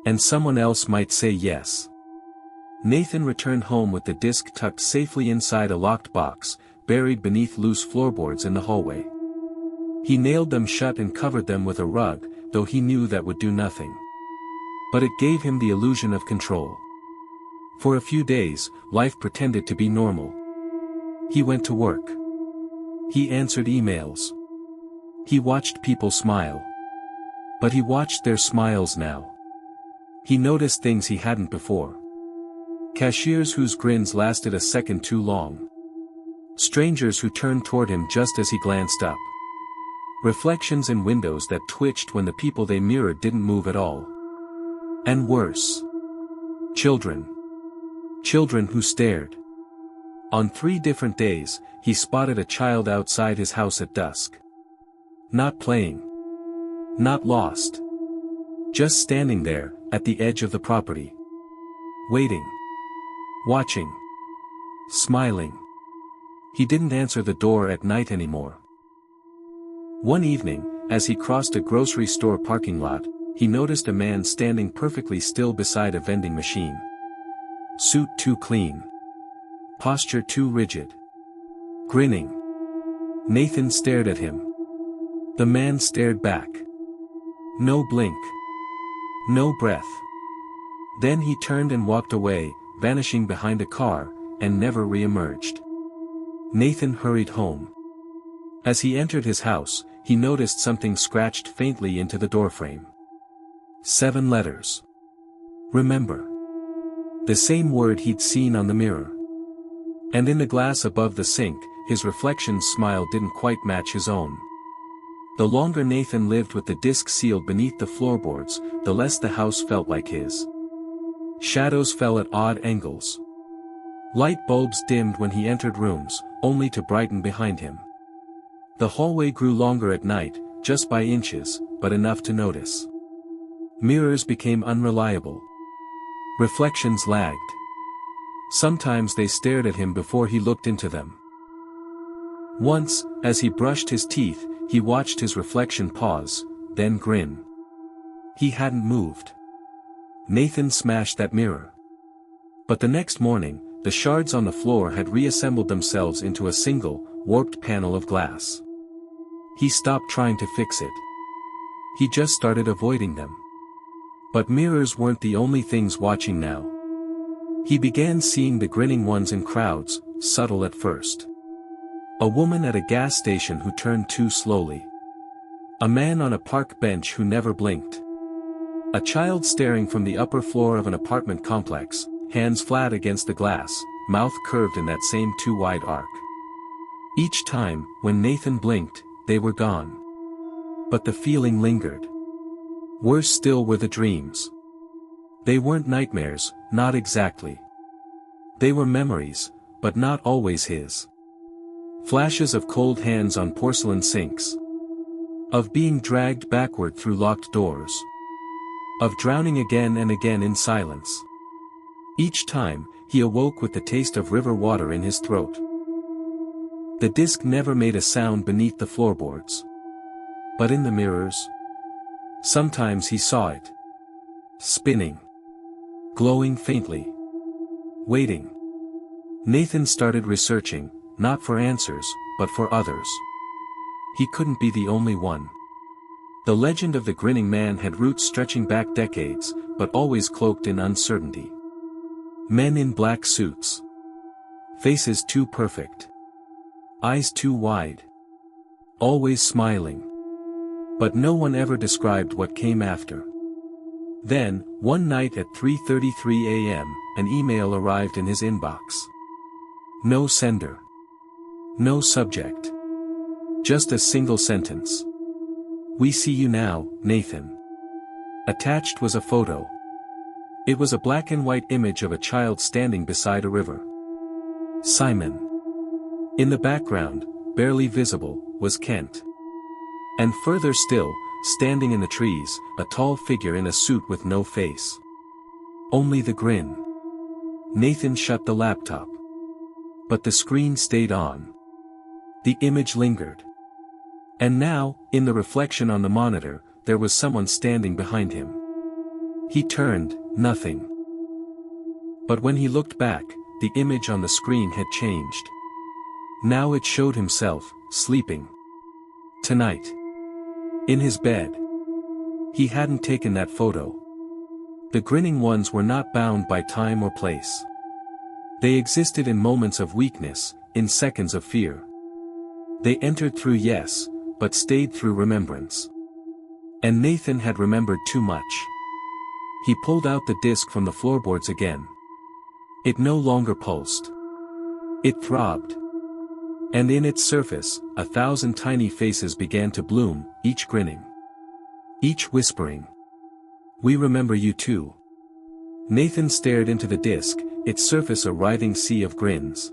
And someone else might say yes. Nathan returned home with the disc tucked safely inside a locked box, buried beneath loose floorboards in the hallway. He nailed them shut and covered them with a rug, though he knew that would do nothing. But it gave him the illusion of control. For a few days, life pretended to be normal. He went to work. He answered emails. He watched people smile. But he watched their smiles now. He noticed things he hadn't before. Cashiers whose grins lasted a second too long. Strangers who turned toward him just as he glanced up. Reflections in windows that twitched when the people they mirrored didn't move at all. And worse. Children. Children who stared. On 3 different days, he spotted a child outside his house at dusk. Not playing. Not lost. Just standing there, at the edge of the property. Waiting. Watching. Smiling. He didn't answer the door at night anymore. One evening, as he crossed a grocery store parking lot, he noticed a man standing perfectly still beside a vending machine. Suit too clean. Posture too rigid. Grinning. Nathan stared at him. The man stared back. No blink. No breath. Then he turned and walked away, vanishing behind a car, and never re-emerged. Nathan hurried home. As he entered his house, he noticed something scratched faintly into the doorframe. 7 letters. Remember. The same word he'd seen on the mirror. And in the glass above the sink, his reflection's smile didn't quite match his own. The longer Nathan lived with the disc sealed beneath the floorboards, the less the house felt like his. Shadows fell at odd angles. Light bulbs dimmed when he entered rooms, only to brighten behind him. The hallway grew longer at night, just by inches, but enough to notice. Mirrors became unreliable. Reflections lagged. Sometimes they stared at him before he looked into them. Once, as he brushed his teeth, he watched his reflection pause, then grin. He hadn't moved. Nathan smashed that mirror. But the next morning, the shards on the floor had reassembled themselves into a single, warped panel of glass. He stopped trying to fix it. He just started avoiding them. But mirrors weren't the only things watching now. He began seeing the grinning ones in crowds, subtle at first. A woman at a gas station who turned too slowly. A man on a park bench who never blinked. A child staring from the upper floor of an apartment complex, hands flat against the glass, mouth curved in that same too wide arc. Each time, when Nathan blinked, they were gone. But the feeling lingered. Worse still were the dreams. They weren't nightmares, not exactly. They were memories, but not always his. Flashes of cold hands on porcelain sinks. Of being dragged backward through locked doors. Of drowning again and again in silence. Each time, he awoke with the taste of river water in his throat. The disc never made a sound beneath the floorboards. But in the mirrors, sometimes he saw it. Spinning. Glowing faintly. Waiting. Nathan started researching, not for answers, but for others. He couldn't be the only one. The legend of the Grinning Man had roots stretching back decades, but always cloaked in uncertainty. Men in black suits. Faces too perfect. Eyes too wide. Always smiling. But no one ever described what came after. Then, one night at 3:33 a.m., an email arrived in his inbox. No sender. No subject. Just a single sentence. We see you now, Nathan. Attached was a photo. It was a black and white image of a child standing beside a river. Simon. In the background, barely visible, was Kent. And further still, standing in the trees, a tall figure in a suit with no face. Only the grin. Nathan shut the laptop. But the screen stayed on. The image lingered. And now, in the reflection on the monitor, there was someone standing behind him. He turned, nothing. But when he looked back, the image on the screen had changed. Now it showed himself, sleeping. Tonight. In his bed. He hadn't taken that photo. The grinning ones were not bound by time or place. They existed in moments of weakness, in seconds of fear. They entered through yes, but stayed through remembrance. And Nathan had remembered too much. He pulled out the disc from the floorboards again. It no longer pulsed. It throbbed. And in its surface, 1,000 tiny faces began to bloom, each grinning. Each whispering. We remember you too. Nathan stared into the disc, its surface a writhing sea of grins.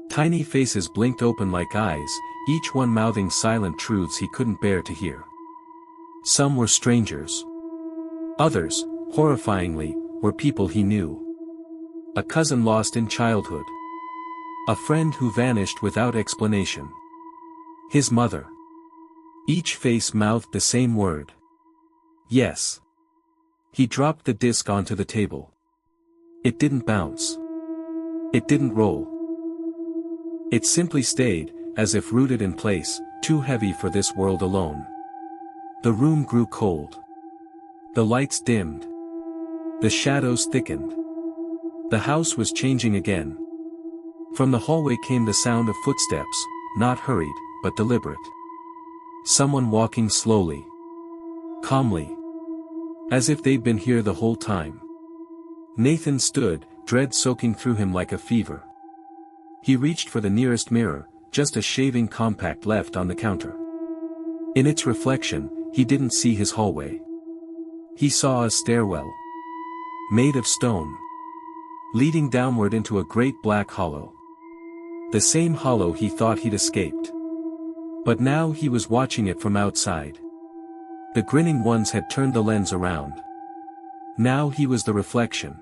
Tiny faces blinked open like eyes, each one mouthing silent truths he couldn't bear to hear. Some were strangers. Others, horrifyingly, were people he knew. A cousin lost in childhood. A friend who vanished without explanation. His mother. Each face mouthed the same word. Yes. He dropped the disc onto the table. It didn't bounce. It didn't roll. It simply stayed, as if rooted in place, too heavy for this world alone. The room grew cold. The lights dimmed. The shadows thickened. The house was changing again. From the hallway came the sound of footsteps, not hurried, but deliberate. Someone walking slowly. Calmly. As if they'd been here the whole time. Nathan stood, dread soaking through him like a fever. He reached for the nearest mirror, just a shaving compact left on the counter. In its reflection, he didn't see his hallway. He saw a stairwell. Made of stone. Leading downward into a great black hollow. The same hollow he thought he'd escaped. But now he was watching it from outside. The grinning ones had turned the lens around. Now he was the reflection.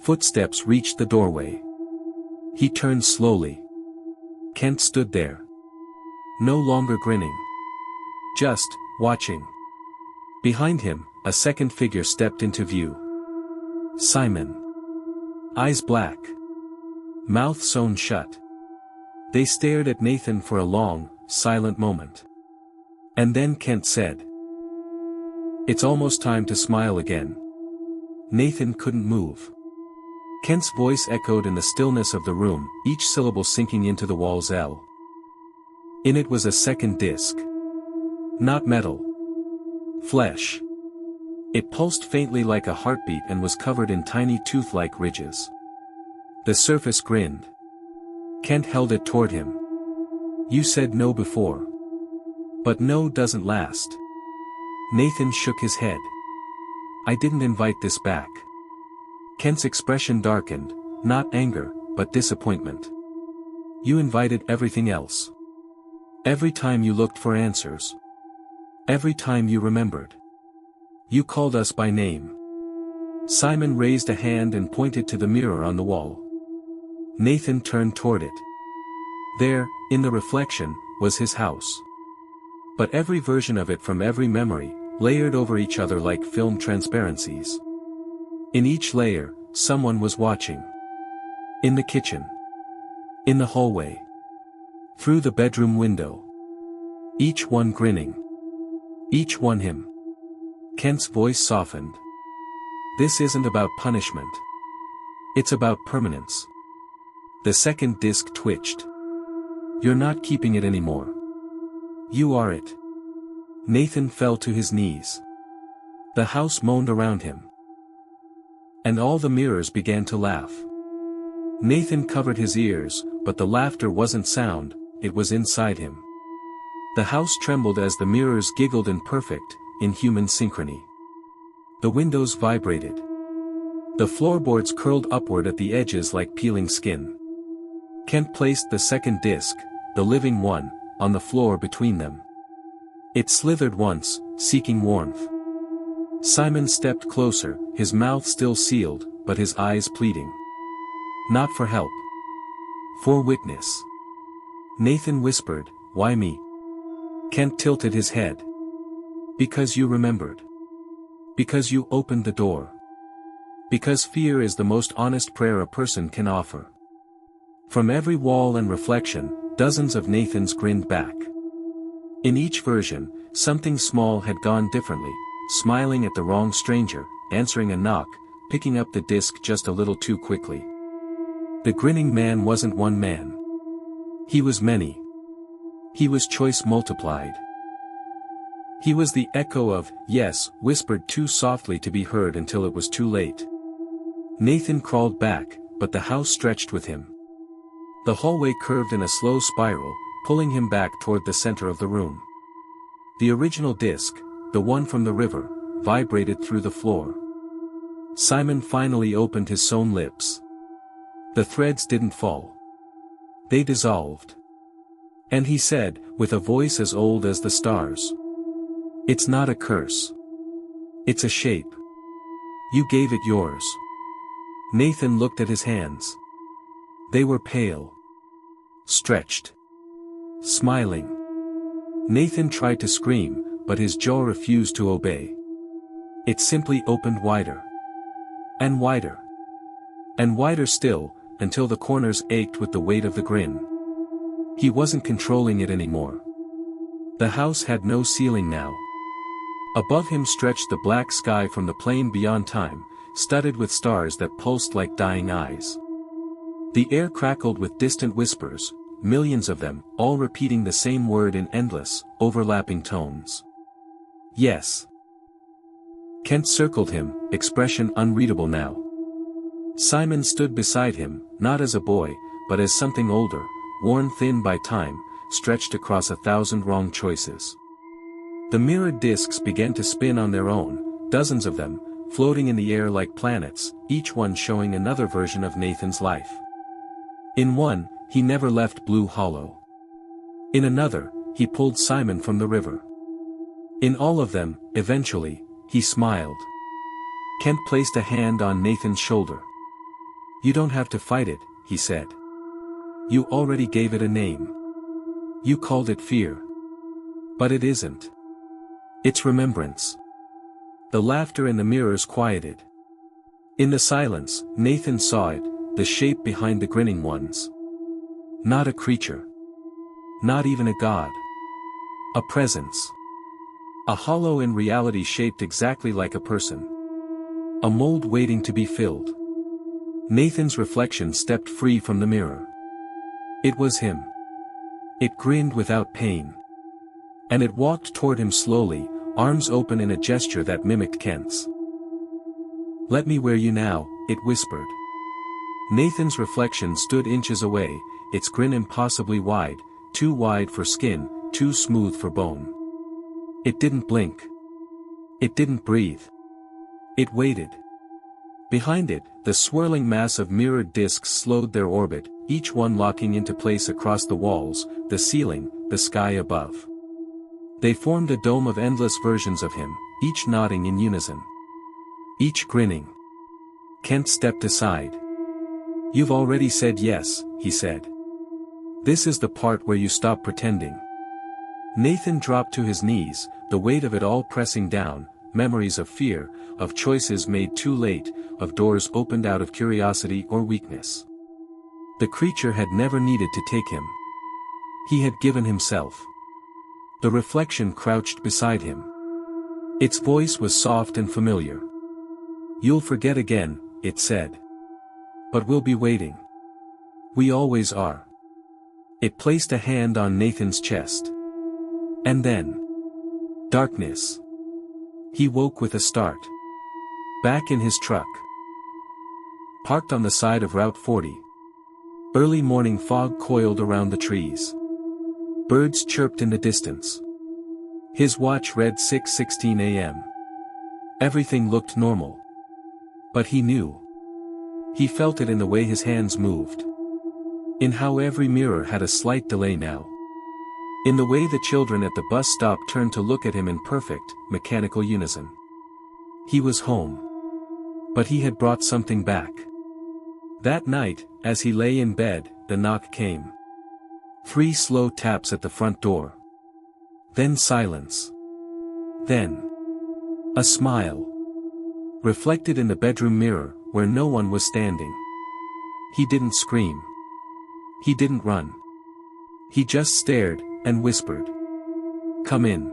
Footsteps reached the doorway. He turned slowly. Kent stood there. No longer grinning. Just, watching. Behind him, a second figure stepped into view. Simon. Eyes black. Mouth sewn shut. They stared at Nathan for a long, silent moment. And then Kent said, "It's almost time to smile again." Nathan couldn't move. Kent's voice echoed in the stillness of the room, each syllable sinking into the wall's L. In it was a second disc. Not metal. Flesh. It pulsed faintly like a heartbeat and was covered in tiny tooth-like ridges. The surface grinned. Kent held it toward him. "You said no before. But no doesn't last." Nathan shook his head. "I didn't invite this back." Kent's expression darkened, not anger, but disappointment. "You invited everything else. Every time you looked for answers. Every time you remembered. You called us by name." Simon raised a hand and pointed to the mirror on the wall. Nathan turned toward it. There, in the reflection, was his house. But every version of it from every memory, layered over each other like film transparencies. In each layer, someone was watching. In the kitchen. In the hallway. Through the bedroom window. Each one grinning. Each one him. Kent's voice softened. "This isn't about punishment. It's about permanence." The second disc twitched. "You're not keeping it anymore. You are it." Nathan fell to his knees. The house moaned around him. And all the mirrors began to laugh. Nathan covered his ears, but the laughter wasn't sound, it was inside him. The house trembled as the mirrors giggled in perfect, inhuman synchrony. The windows vibrated. The floorboards curled upward at the edges like peeling skin. Kent placed the second disc, the living one, on the floor between them. It slithered once, seeking warmth. Simon stepped closer, his mouth still sealed, but his eyes pleading. Not for help. For witness. Nathan whispered, "Why me?" Kent tilted his head. "Because you remembered. Because you opened the door. Because fear is the most honest prayer a person can offer." From every wall and reflection, dozens of Nathans grinned back. In each version, something small had gone differently, smiling at the wrong stranger, answering a knock, picking up the disc just a little too quickly. The grinning man wasn't one man. He was many. He was choice multiplied. He was the echo of, yes, whispered too softly to be heard until it was too late. Nathan crawled back, but the house stretched with him. The hallway curved in a slow spiral, pulling him back toward the center of the room. The original disc, the one from the river, vibrated through the floor. Simon finally opened his sewn lips. The threads didn't fall. They dissolved. And he said, with a voice as old as the stars, "It's not a curse. It's a shape. You gave it yours." Nathan looked at his hands. They were pale. Stretched. Smiling. Nathan tried to scream, but his jaw refused to obey. It simply opened wider. And wider. And wider still, until the corners ached with the weight of the grin. He wasn't controlling it anymore. The house had no ceiling now. Above him stretched the black sky from the plain beyond time, studded with stars that pulsed like dying eyes. The air crackled with distant whispers, millions of them, all repeating the same word in endless, overlapping tones. Yes. Kent circled him, expression unreadable now. Simon stood beside him, not as a boy, but as something older, worn thin by time, stretched across 1,000 wrong choices. The mirrored discs began to spin on their own, dozens of them, floating in the air like planets, each one showing another version of Nathan's life. In one, he never left Blue Hollow. In another, he pulled Simon from the river. In all of them, eventually, he smiled. Kent placed a hand on Nathan's shoulder. "You don't have to fight it," he said. "You already gave it a name. You called it fear. But it isn't. It's remembrance." The laughter in the mirrors quieted. In the silence, Nathan saw it, the shape behind the grinning ones. Not a creature. Not even a god. A presence. A hollow in reality shaped exactly like a person. A mold waiting to be filled. Nathan's reflection stepped free from the mirror. It was him. It grinned without pain. And it walked toward him slowly, arms open in a gesture that mimicked Kent's. "Let me wear you now," it whispered. Nathan's reflection stood inches away, its grin impossibly wide, too wide for skin, too smooth for bone. It didn't blink. It didn't breathe. It waited. Behind it, the swirling mass of mirrored discs slowed their orbit, each one locking into place across the walls, the ceiling, the sky above. They formed a dome of endless versions of him, each nodding in unison. Each grinning. Kent stepped aside. "You've already said yes," he said. "This is the part where you stop pretending." Nathan dropped to his knees, the weight of it all pressing down, memories of fear, of choices made too late, of doors opened out of curiosity or weakness. The creature had never needed to take him. He had given himself. The reflection crouched beside him. Its voice was soft and familiar. "You'll forget again," it said. "But we'll be waiting. We always are." It placed a hand on Nathan's chest. And then. Darkness. He woke with a start. Back in his truck. Parked on the side of Route 40. Early morning fog coiled around the trees. Birds chirped in the distance. His watch read 6:16 a.m. Everything looked normal. But he knew. He felt it in the way his hands moved. In how every mirror had a slight delay now. In the way the children at the bus stop turned to look at him in perfect, mechanical unison. He was home. But he had brought something back. That night, as he lay in bed, the knock came. 3 slow taps at the front door. Then silence. Then. A smile. Reflected in the bedroom mirror, where no one was standing. He didn't scream. He didn't run. He just stared, and whispered. "Come in."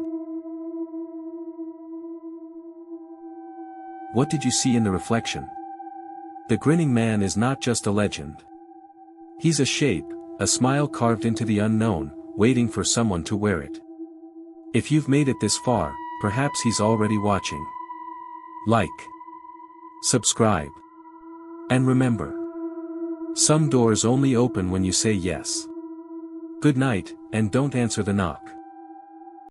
What did you see in the reflection? The grinning man is not just a legend. He's a shape, a smile carved into the unknown, waiting for someone to wear it. If you've made it this far, perhaps he's already watching. Like. Subscribe. And remember. Some doors only open when you say yes. Good night, and don't answer the knock.